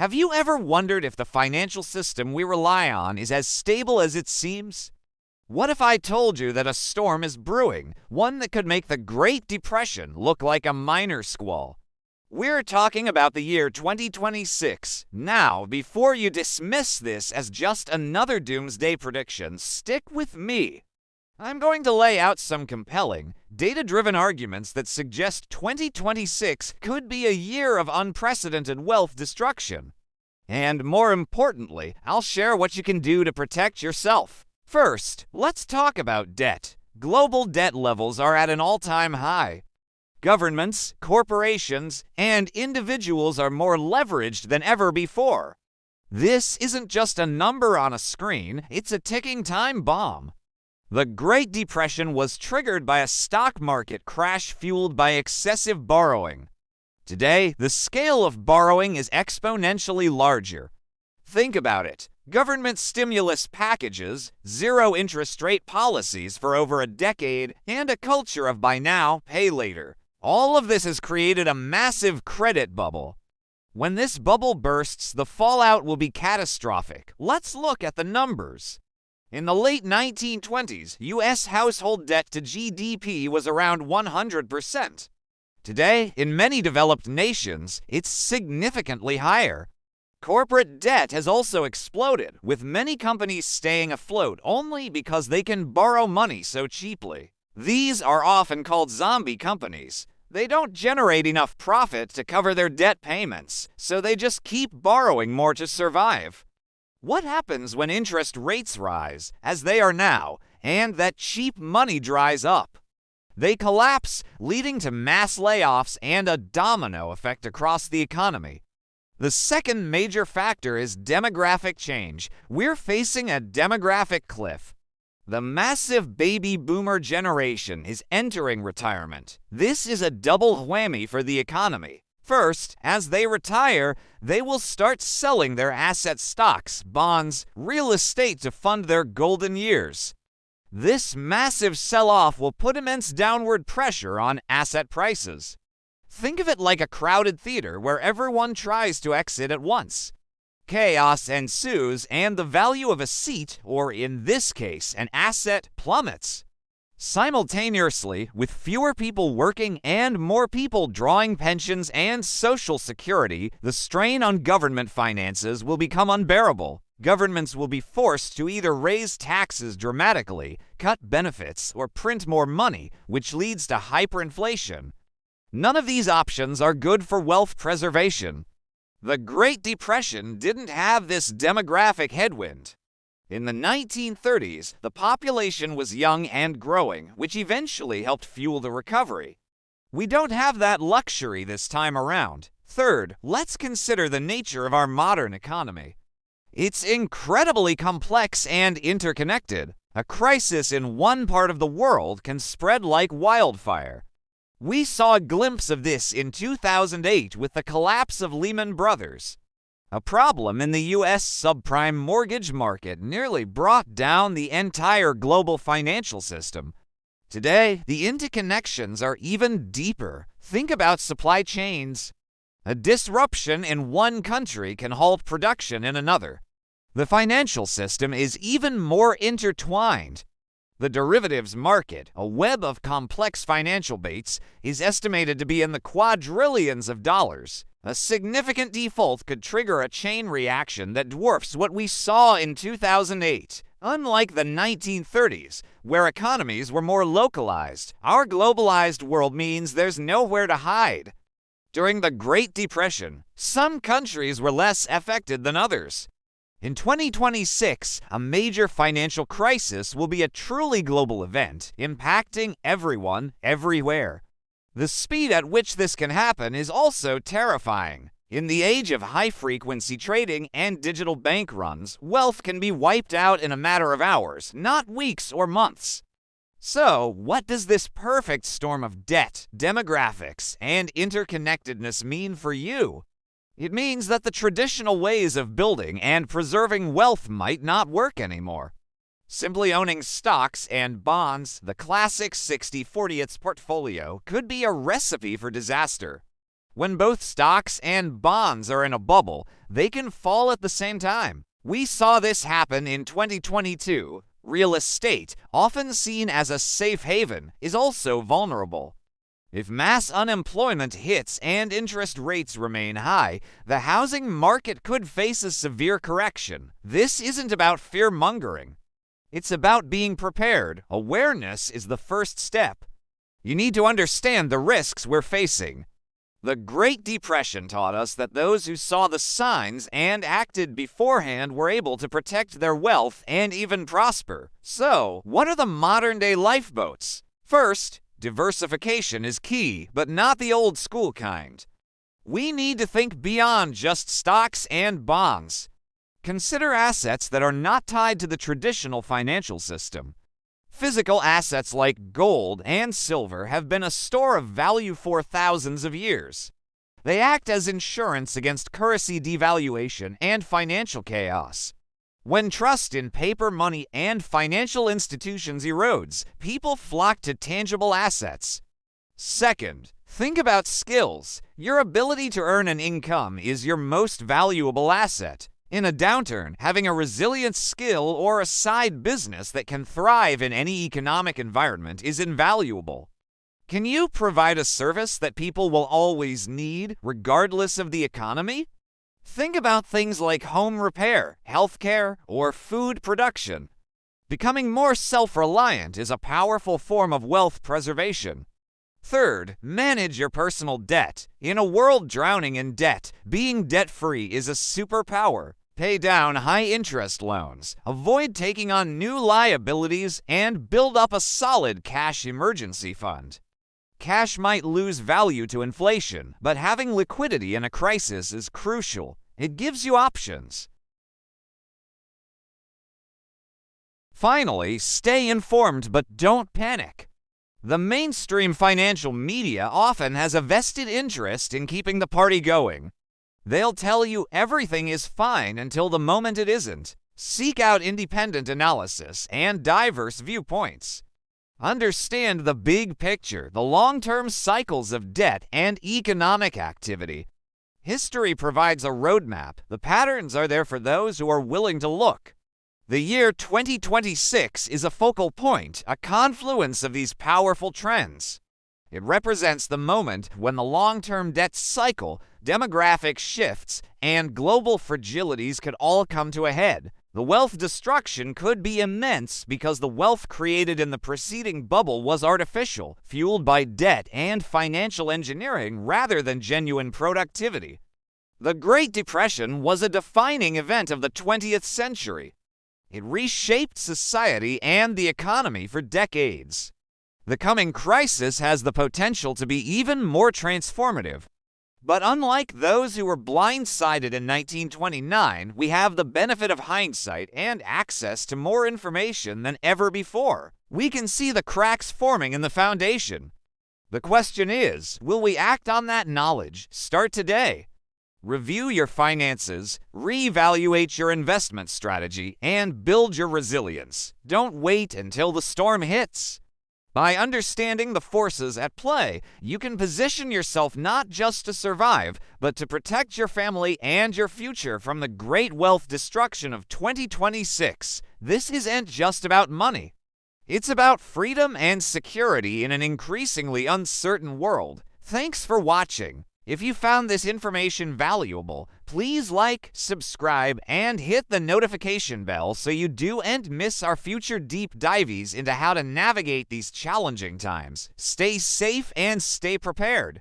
Have you ever wondered if the financial system we rely on is as stable as it seems? What if I told you that a storm is brewing, one that could make the Great Depression look like a minor squall? We're talking about the year 2026. Now, before you dismiss this as just another doomsday prediction, stick with me. I'm going to lay out some compelling, data-driven arguments that suggest 2026 could be a year of unprecedented wealth destruction. And more importantly, I'll share what you can do to protect yourself. First, let's talk about debt. Global debt levels are at an all-time high. Governments, corporations, and individuals are more leveraged than ever before. This isn't just a number on a screen, it's a ticking time bomb. The Great Depression was triggered by a stock market crash fueled by excessive borrowing. Today, the scale of borrowing is exponentially larger. Think about it. Government stimulus packages, zero interest rate policies for over a decade, and a culture of buy now, pay later. All of this has created a massive credit bubble. When this bubble bursts, the fallout will be catastrophic. Let's look at the numbers. In the late 1920s, U.S. household debt to GDP was around 100%. Today, in many developed nations, it's significantly higher. Corporate debt has also exploded, with many companies staying afloat only because they can borrow money so cheaply. These are often called zombie companies. They don't generate enough profit to cover their debt payments, so they just keep borrowing more to survive. What happens when interest rates rise, as they are now, and that cheap money dries up? They collapse, leading to mass layoffs and a domino effect across the economy. The second major factor is demographic change. We're facing a demographic cliff. The massive baby boomer generation is entering retirement. This is a double whammy for the economy. First, as they retire, they will start selling their asset stocks, bonds, real estate to fund their golden years. This massive sell-off will put immense downward pressure on asset prices. Think of it like a crowded theater where everyone tries to exit at once. Chaos ensues, and the value of a seat, or in this case, an asset, plummets. Simultaneously, with fewer people working and more people drawing pensions and Social Security, the strain on government finances will become unbearable. Governments will be forced to either raise taxes dramatically, cut benefits, or print more money, which leads to hyperinflation. None of these options are good for wealth preservation. The Great Depression didn't have this demographic headwind. In the 1930s, the population was young and growing, which eventually helped fuel the recovery. We don't have that luxury this time around. Third, let's consider the nature of our modern economy. It's incredibly complex and interconnected. A crisis in one part of the world can spread like wildfire. We saw a glimpse of this in 2008 with the collapse of Lehman Brothers. A problem in the U.S. subprime mortgage market nearly brought down the entire global financial system. Today, the interconnections are even deeper. Think about supply chains. A disruption in one country can halt production in another. The financial system is even more intertwined. The derivatives market, a web of complex financial baits, is estimated to be in the quadrillions of dollars. A significant default could trigger a chain reaction that dwarfs what we saw in 2008. Unlike the 1930s, where economies were more localized, our globalized world means there's nowhere to hide. During the Great Depression, some countries were less affected than others. In 2026, a major financial crisis will be a truly global event, impacting everyone, everywhere. The speed at which this can happen is also terrifying. In the age of high-frequency trading and digital bank runs, wealth can be wiped out in a matter of hours, not weeks or months. So, what does this perfect storm of debt, demographics, and interconnectedness mean for you? It means that the traditional ways of building and preserving wealth might not work anymore. Simply owning stocks and bonds, the classic 60/40 portfolio, could be a recipe for disaster. When both stocks and bonds are in a bubble, they can fall at the same time. We saw this happen in 2022. Real estate, often seen as a safe haven, is also vulnerable. If mass unemployment hits and interest rates remain high, the housing market could face a severe correction. This isn't about fear-mongering. It's about being prepared. Awareness is the first step. You need to understand the risks we're facing. The Great Depression taught us that those who saw the signs and acted beforehand were able to protect their wealth and even prosper. So, what are the modern-day lifeboats? First, diversification is key, but not the old-school kind. We need to think beyond just stocks and bonds. Consider assets that are not tied to the traditional financial system. Physical assets like gold and silver have been a store of value for thousands of years. They act as insurance against currency devaluation and financial chaos. When trust in paper money and financial institutions erodes, people flock to tangible assets. Second, think about skills. Your ability to earn an income is your most valuable asset. In a downturn, having a resilient skill or a side business that can thrive in any economic environment is invaluable. Can you provide a service that people will always need, regardless of the economy? Think about things like home repair, healthcare, or food production. Becoming more self-reliant is a powerful form of wealth preservation. Third, manage your personal debt. In a world drowning in debt, being debt-free is a superpower. Pay down high-interest loans, avoid taking on new liabilities, and build up a solid cash emergency fund. Cash might lose value to inflation, but having liquidity in a crisis is crucial. It gives you options. Finally, stay informed but don't panic. The mainstream financial media often has a vested interest in keeping the party going. They'll tell you everything is fine until the moment it isn't. Seek out independent analysis and diverse viewpoints. Understand the big picture, the long-term cycles of debt and economic activity. History provides a roadmap. The patterns are there for those who are willing to look. The year 2026 is a focal point, a confluence of these powerful trends. It represents the moment when the long-term debt cycle, demographic shifts, and global fragilities could all come to a head. The wealth destruction could be immense because the wealth created in the preceding bubble was artificial, fueled by debt and financial engineering rather than genuine productivity. The Great Depression was a defining event of the 20th century. It reshaped society and the economy for decades. The coming crisis has the potential to be even more transformative. But unlike those who were blindsided in 1929, we have the benefit of hindsight and access to more information than ever before. We can see the cracks forming in the foundation. The question is, will we act on that knowledge? Start today. Review your finances, reevaluate your investment strategy, and build your resilience. Don't wait until the storm hits. By understanding the forces at play, you can position yourself not just to survive, but to protect your family and your future from the great wealth destruction of 2026. This isn't just about money. It's about freedom and security in an increasingly uncertain world. Thanks for watching. If you found this information valuable, please like, subscribe, and hit the notification bell so you don't miss our future deep dives into how to navigate these challenging times. Stay safe and stay prepared.